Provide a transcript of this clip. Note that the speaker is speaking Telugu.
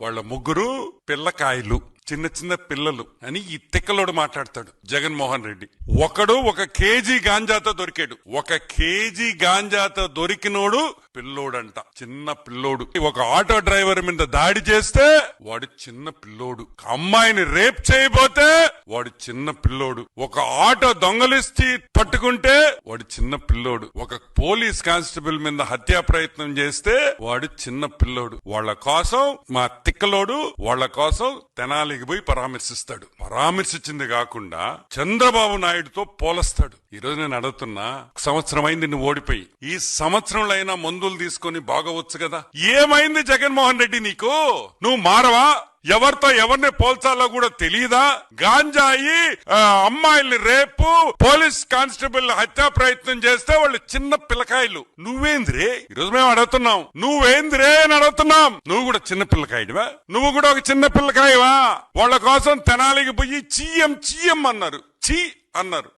వాళ్ళ ముగ్గురు పిల్లకాయలు, చిన్న చిన్న పిల్లలు అని ఈ తిక్కలోడు మాట్లాడతాడు జగన్మోహన్ రెడ్డి. ఒకడు 1 కేజీ గాంజాతో దొరికాడు. 1 కేజీ గాంజాతో దొరికినోడు పిల్లోడంట, చిన్న పిల్లోడు. ఒక ఆటో డ్రైవర్ మీద దాడి చేస్తే వాడు చిన్న పిల్లోడు. అమ్మాయిని రేప్ చేయబోతే వాడు చిన్న పిల్లోడు. ఒక ఆటో దొంగలిస్తే పట్టుకుంటే వాడు చిన్న పిల్లోడు. ఒక పోలీస్ కానిస్టేబుల్ మీద హత్యా ప్రయత్నం చేస్తే వాడు చిన్న పిల్లోడు. వాళ్ళ కోసం మా తిక్కలోడు వాళ్ళ కోసం తెనాలికి పోయి పరామర్శిస్తాడు. పరామర్శించింది కాకుండా చంద్రబాబు నాయుడుతో పోలుస్తాడు. ఈ రోజు నేను అడుగుతున్నా, సంవత్సరం అయింది నువ్వు ఓడిపోయి, ఈ సంవత్సరంలో అయినా మందులు తీసుకొని బాగవచ్చు కదా. ఏమైంది జగన్మోహన్ రెడ్డి నీకు? నువ్వు మారవా? ఎవరితో ఎవరిని పోల్చాలో కూడా తెలియదా? గాంజాయి, అమ్మాయిల్ని రేపు, పోలీస్ కానిస్టేబుల్ హత్యా ప్రయత్నం చేస్తే వాళ్ళు చిన్న పిల్లకాయలు. నువ్వేంద్రే? ఈరోజు మేము అడుగుతున్నాం, నువ్వేంద్రే అని అడుగుతున్నాం. నువ్వు కూడా చిన్న పిల్లకాయడివా? నువ్వు కూడా ఒక చిన్న పిల్లకాయవా? వాళ్ళ కోసం తెనాలికి పోయి చీయం చీయం అన్నారు, చీ అన్నారు.